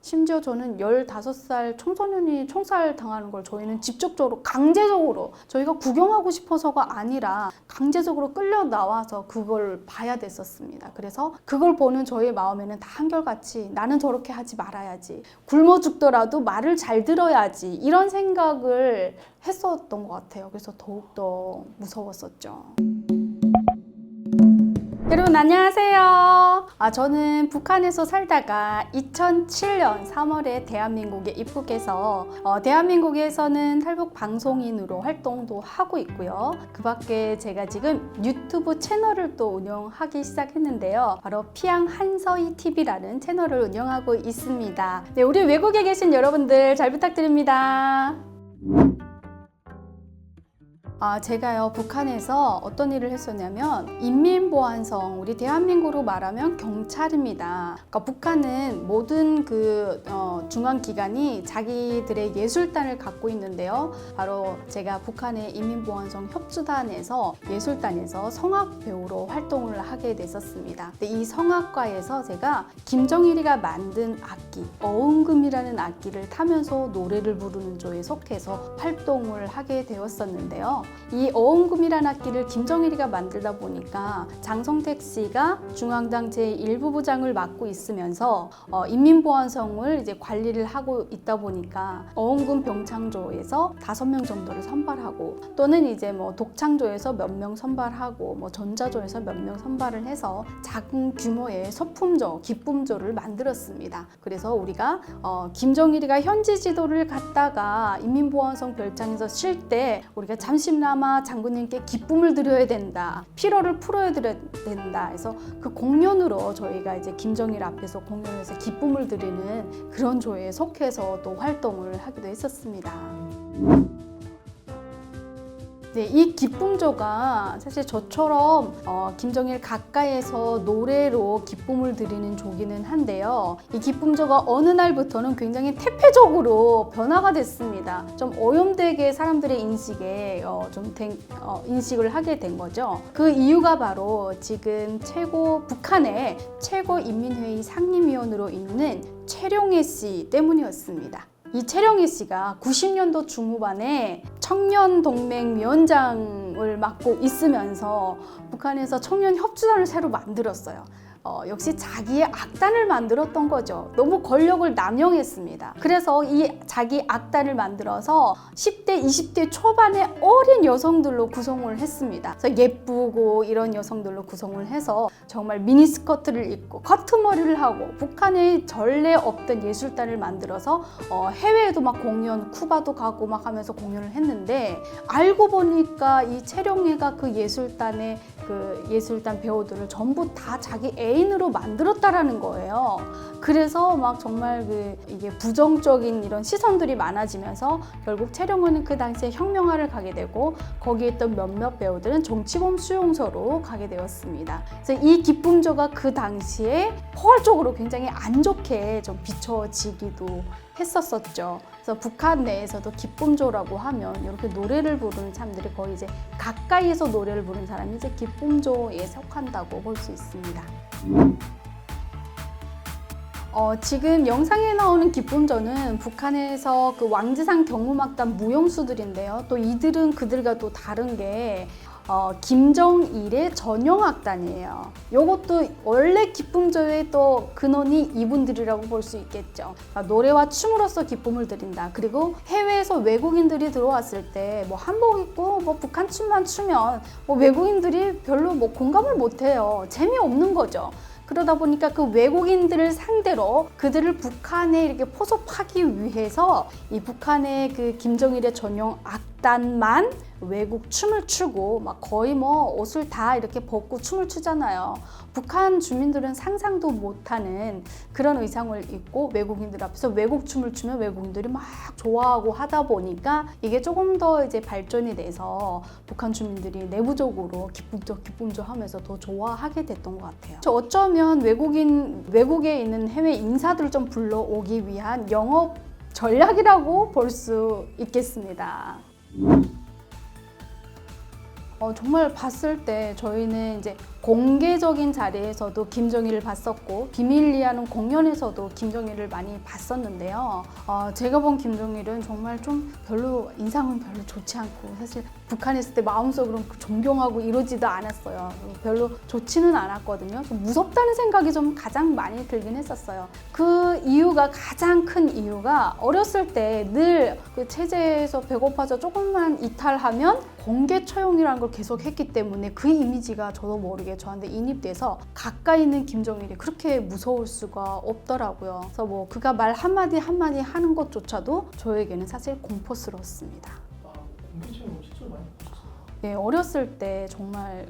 심지어 저는 15살 청소년이 총살 당하는 걸 저희는 직접적으로 강제적으로 저희가 구경하고 싶어서가 아니라 강제적으로 끌려 나와서 그걸 봐야 됐었습니다. 그래서 그걸 보는 저희의 마음에는 다 한결같이 나는 저렇게 하지 말아야지, 굶어 죽더라도 말을 잘 들어야지, 이런 생각을 했었던 것 같아요. 그래서 더욱더 무서웠었죠. 여러분 안녕하세요. 저는 북한에서 살다가 2007년 3월에 대한민국에 입국해서 대한민국에서는 탈북 방송인으로 활동도 하고 있고요. 그 밖에 제가 지금 유튜브 채널을 또 운영하기 시작했는데요. 바로 피앙 한서희 TV라는 채널을 운영하고 있습니다. 네, 우리 외국에 계신 여러분들 잘 부탁드립니다. 제가요 북한에서 어떤 일을 했었냐면 인민보안성, 우리 대한민국으로 말하면 경찰입니다. 그러니까 북한은 모든 중앙기관이 자기들의 예술단을 갖고 있는데요. 바로 제가 북한의 인민보안성 협주단에서 예술단에서 성악 배우로 활동을 하게 됐었습니다. 근데 이 성악과에서 제가 김정일이가 만든 악기, 어음금이라는 악기를 타면서 노래를 부르는 조에 속해서 활동을 하게 되었었는데요. 이 어음금이라는 악기를 김정일이가 만들다 보니까 장성택 씨가 중앙당 제1부부장을 맡고 있으면서 인민보안성을 이제 관리를 하고 있다 보니까 어음금 병창조에서 5명 정도를 선발하고, 또는 이제 뭐 독창조에서 몇 명 선발하고, 뭐 전자조에서 몇 명 선발을 해서 작은 규모의 소품조, 기쁨조를 만들었습니다. 그래서 우리가 김정일이가 현지 지도를 갖다가 인민보안성 별장에서 쉴 때 우리가 잠시나마 장군님께 기쁨을 드려야 된다, 피로를 풀어야 된다 해서 그 공연으로 저희가 이제 김정일 앞에서 공연해서 기쁨을 드리는 그런 조에 속해서 또 활동을 하기도 했었습니다. 네, 이 기쁨조가 사실 저처럼 김정일 가까이에서 노래로 기쁨을 드리는 조기는 한데요. 이 기쁨조가 어느 날부터는 굉장히 태폐적으로 변화가 됐습니다. 좀 오염되게 사람들의 인식에 인식을 하게 된 거죠. 그 이유가 바로 지금 북한의 최고인민회의 상임위원으로 있는 최룡해 씨 때문이었습니다. 이 최룡해 씨가 90년도 중후반에 청년동맹위원장을 맡고 있으면서 북한에서 청년협주단을 새로 만들었어요. 역시 자기의 악단을 만들었던 거죠. 너무 권력을 남용했습니다. 그래서 이 자기 악단을 만들어서 10대, 20대 초반의 어린 여성들로 구성을 했습니다. 그래서 예쁘고 이런 여성들로 구성을 해서 정말 미니스커트를 입고 커트머리를 하고 북한에 전례 없던 예술단을 만들어서 해외에도 막 공연, 쿠바도 가고 막 하면서 공연을 했는데, 알고 보니까 이 최룡해가 그 예술단 배우들을 전부 다 자기 애인으로 만들었다라는 거예요. 그래서 막 정말 이게 부정적인 이런 시선들이 많아지면서 결국 최룡해는 그 당시에 혁명화를 가게 되고, 거기에 있던 몇몇 배우들은 정치범 수용소로 가게 되었습니다. 그래서 이 기쁨조가 그 당시에 포괄적으로 굉장히 안 좋게 좀 비춰지기도 했었었죠. 그래서 북한 내에서도 기쁨조라고 하면 이렇게 노래를 부르는 사람들이 거의 이제 가까이에서 노래를 부르는 사람이 이제 기쁨조에 속한다고 볼 수 있습니다. 지금 영상에 나오는 기쁨조는 북한에서 그 왕지상 경음악단 무용수들인데요. 또 이들은 그들과 또 다른 게 김정일의 전용악단이에요. 이것도 원래 기쁨조의 또 근원이 이분들이라고 볼 수 있겠죠. 노래와 춤으로써 기쁨을 드린다. 그리고 해외에서 외국인들이 들어왔을 때 뭐 한복 입고 뭐 북한 춤만 추면 뭐 외국인들이 별로 뭐 공감을 못해요. 재미없는 거죠. 그러다 보니까 그 외국인들을 상대로 그들을 북한에 이렇게 포섭하기 위해서 이 북한의 그 김정일의 전용 악단만 외국 춤을 추고 막 거의 뭐 옷을 다 이렇게 벗고 춤을 추잖아요. 북한 주민들은 상상도 못하는 그런 의상을 입고 외국인들 앞에서 외국 춤을 추면 외국인들이 막 좋아하고 하다 보니까 이게 조금 더 이제 발전이 돼서 북한 주민들이 내부적으로 기쁨조 하면서 더 좋아하게 됐던 것 같아요. 어쩌면 외국에 있는 해외 인사들을 좀 불러오기 위한 영업 전략이라고 볼 수 있겠습니다. 정말 봤을 때 저희는 이제 공개적인 자리에서도 김정일을 봤었고 비밀리하는 공연에서도 김정일을 많이 봤었는데요. 제가 본 김정일은 정말 좀 별로 인상은 별로 좋지 않고 사실 북한에 있을 때 마음속으로 존경하고 이러지도 않았어요. 별로 좋지는 않았거든요. 좀 무섭다는 생각이 좀 가장 많이 들긴 했었어요. 그 이유가 가장 큰 이유가 어렸을 때 늘 그 체제에서 배고파서 조금만 이탈하면 공개 처형이라는 걸 계속 했기 때문에 그 이미지가 저도 모르게 저한테 인입돼서 가까이 있는 김정일이 그렇게 무서울 수가 없더라고요. 그래서 뭐 그가 말 한마디 한마디 하는 것조차도 저에게는 사실 공포스러웠습니다. 공개 처형 실제로 많이 보셨어요? 네, 어렸을 때 정말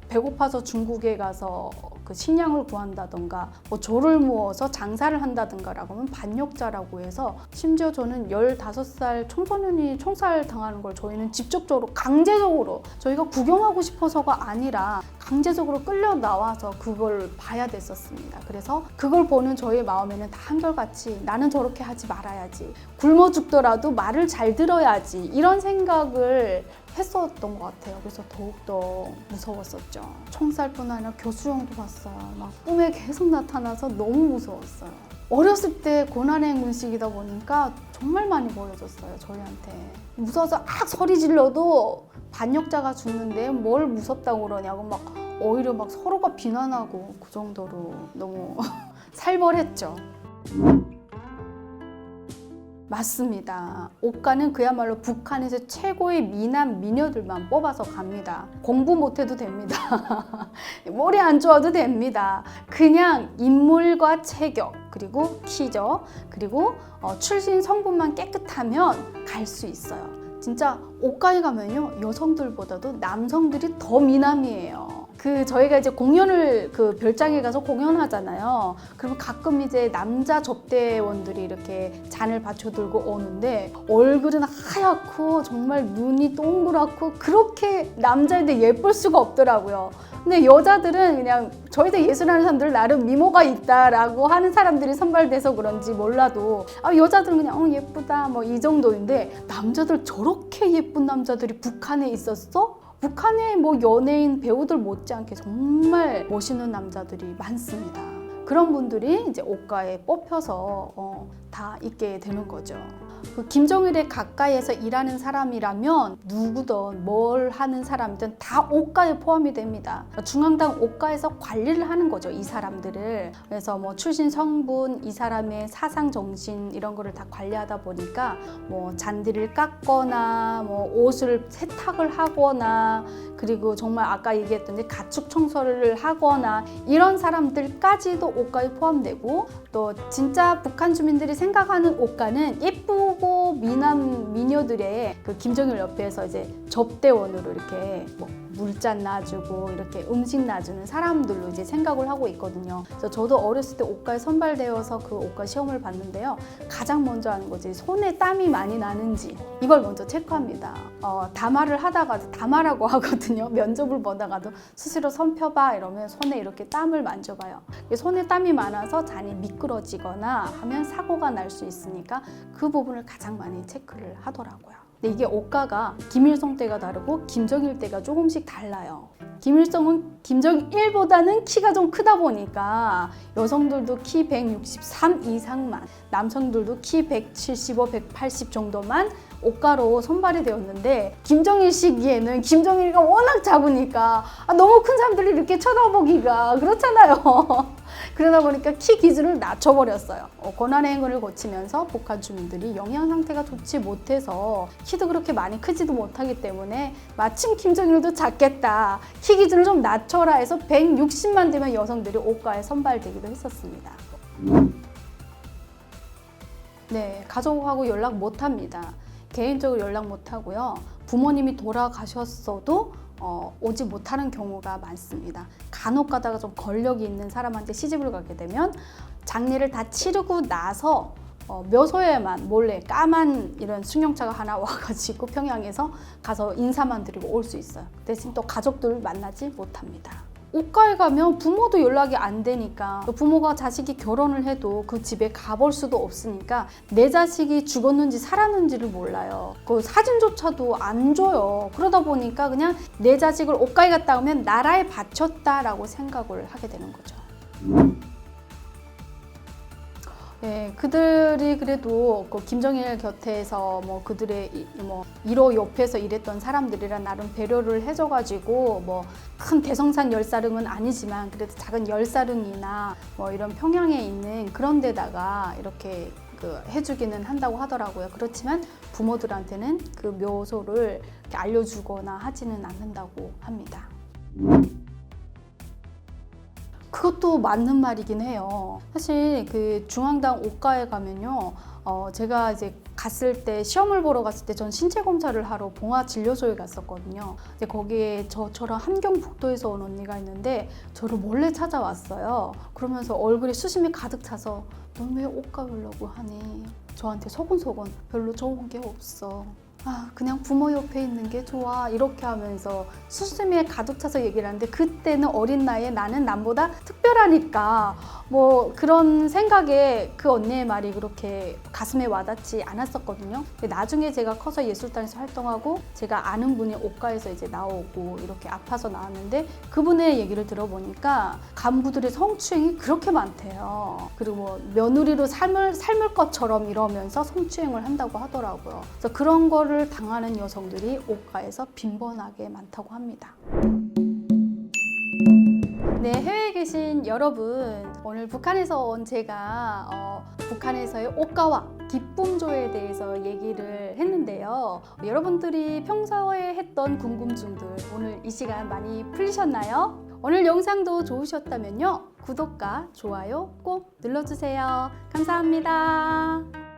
배고파서 중국에 가서 그 식량을 구한다던가 뭐 조를 모아서 장사를 한다던가라고 하면 반역자라고 해서 심지어 저는 15살 청소년이 총살 당하는 걸 저희는 직접적으로 강제적으로 저희가 구경하고 싶어서가 아니라 강제적으로 끌려 나와서 그걸 봐야 됐었습니다. 그래서 그걸 보는 저희의 마음에는 다 한결같이 나는 저렇게 하지 말아야지, 굶어 죽더라도 말을 잘 들어야지, 이런 생각을 했었던 것 같아요. 그래서 더욱더 무서웠었죠. 총살뿐 아니라 교수형도 봤어요. 막 꿈에 계속 나타나서 너무 무서웠어요. 어렸을 때 고난의 문식이다 보니까 정말 많이 보여줬어요, 저희한테. 무서워서 악 소리 질러도 반역자가 죽는데 뭘 무섭다고 그러냐고 막 오히려 막 서로가 비난하고 그 정도로 너무 살벌했죠. 맞습니다. 옥가는 그야말로 북한에서 최고의 미남 미녀들만 뽑아서 갑니다. 공부 못해도 됩니다. 머리 안 좋아도 됩니다. 그냥 인물과 체격, 그리고 키죠. 그리고 출신 성분만 깨끗하면 갈 수 있어요. 진짜 옥가에 가면요, 여성들보다도 남성들이 더 미남이에요. 저희가 이제 공연을 별장에 가서 공연하잖아요. 그러면 가끔 이제 남자 접대원들이 이렇게 잔을 받쳐들고 오는데 얼굴은 하얗고 정말 눈이 동그랗고 그렇게 남자인데 예쁠 수가 없더라고요. 근데 여자들은 그냥 저희도 예술하는 사람들 나름 미모가 있다라고 하는 사람들이 선발돼서 그런지 몰라도 여자들은 그냥 예쁘다 뭐 이 정도인데 남자들 저렇게 예쁜 남자들이 북한에 있었어? 북한의 뭐 연예인 배우들 못지않게 정말 멋있는 남자들이 많습니다. 그런 분들이 이제 옥가에 뽑혀서 다 있게 되는 거죠. 김정일의 가까이에서 일하는 사람이라면 누구든 뭘 하는 사람이든 다 옥가에 포함이 됩니다. 중앙당 옥가에서 관리를 하는 거죠, 이 사람들을. 그래서 뭐 출신 성분, 이 사람의 사상 정신 이런 거를 다 관리하다 보니까 뭐 잔디를 깎거나 뭐 옷을 세탁을 하거나 그리고 정말 아까 얘기했던 가축 청소를 하거나 이런 사람들까지도 옥가에 포함되고, 또 진짜 북한 주민들이 생각하는 옥가는 예쁘고 미남 미녀들의 김정일 옆에서 이제 접대원으로 이렇게 뭐 물잔 놔주고 이렇게 음식 놔주는 사람들로 이제 생각을 하고 있거든요. 그래서 저도 어렸을 때 옥가에 선발되어서 그 옥가 시험을 봤는데요. 가장 먼저 하는 거지 손에 땀이 많이 나는지 이걸 먼저 체크합니다. 담화를 하다가도 담화라고 하거든요. 면접을 보다가도 스스로 손 펴봐 이러면 손에 이렇게 땀을 만져봐요. 손에 땀이 많아서 잔이 미끄러지거나 하면 사고가 날 수 있으니까 그 부분을 가장 많이 체크를 하더라고요. 근데 이게 옥가가 김일성 때가 다르고 김정일 때가 조금씩 달라요. 김일성은 김정일보다는 키가 좀 크다 보니까 여성들도 키 163 이상만, 남성들도 키 175, 180 정도만 옥가로 선발이 되었는데, 김정일 시기에는 김정일이가 워낙 작으니까 너무 큰 사람들이 이렇게 쳐다보기가 그렇잖아요. 그러다 보니까 키 기준을 낮춰버렸어요. 고난의 행군을 거치면서 북한 주민들이 영양 상태가 좋지 못해서 키도 그렇게 많이 크지도 못하기 때문에 마침 김정일도 작겠다, 키 기준을 좀 낮춰라 해서 160만 되면 여성들이 옥가에 선발되기도 했었습니다. 네, 가족하고 연락 못합니다. 개인적으로 연락 못하고요. 부모님이 돌아가셨어도 오지 못하는 경우가 많습니다. 간혹 가다가 좀 권력이 있는 사람한테 시집을 가게 되면 장례를 다 치르고 나서 묘소에만 몰래 까만 이런 승용차가 하나 와가지고 평양에서 가서 인사만 드리고 올 수 있어요. 대신 또 가족들 만나지 못합니다. 옷가에 가면 부모도 연락이 안 되니까 부모가 자식이 결혼을 해도 그 집에 가볼 수도 없으니까 내 자식이 죽었는지 살았는지를 몰라요. 그 사진조차도 안 줘요. 그러다 보니까 그냥 내 자식을 옷가에 갔다 오면 나라에 바쳤다라고 생각을 하게 되는 거죠. 예, 그들이 그래도 그 김정일 곁에서 뭐 그들의 뭐 1호 옆에서 일했던 사람들이랑 나름 배려를 해줘가지고 뭐 큰 대성산 열사릉은 아니지만 그래도 작은 열사릉이나 뭐 이런 평양에 있는 그런 데다가 이렇게 그 해주기는 한다고 하더라고요. 그렇지만 부모들한테는 그 묘소를 이렇게 알려주거나 하지는 않는다고 합니다. 그것도 맞는 말이긴 해요. 사실 그 중앙당 옷가에 가면요, 제가 이제 갔을 때 시험을 보러 갔을 때 전 신체 검사를 하러 봉화진료소에 갔었거든요. 이제 거기에 저처럼 함경북도에서 온 언니가 있는데 저를 몰래 찾아왔어요. 그러면서 얼굴에 수심이 가득 차서 넌 왜 옷가 보려고 하니? 저한테 소곤소곤 별로 좋은 게 없어. 아, 그냥 부모 옆에 있는 게 좋아. 이렇게 하면서 수심에 가득 차서 얘기를 하는데 그때는 어린 나이에 나는 남보다 특별하니까 뭐 그런 생각에 그 언니의 말이 그렇게 가슴에 와닿지 않았었거든요. 근데 나중에 제가 커서 예술단에서 활동하고 제가 아는 분이 옷가에서 이제 나오고 이렇게 아파서 나왔는데 그분의 얘기를 들어보니까 간부들의 성추행이 그렇게 많대요. 그리고 뭐 며느리로 삶을 것처럼 이러면서 성추행을 한다고 하더라고요. 그래서 그런 거를 당하는 여성들이 옷가에서 빈번하게 많다고 합니다. 네, 해외에 계신 여러분, 오늘 북한에서 온 제가 북한에서의 옷가와 기쁨조에 대해서 얘기를 했는데요. 여러분들이 평소에 했던 궁금증들 오늘 이 시간 많이 풀리셨나요? 오늘 영상도 좋으셨다면요, 구독과 좋아요 꼭 눌러주세요. 감사합니다.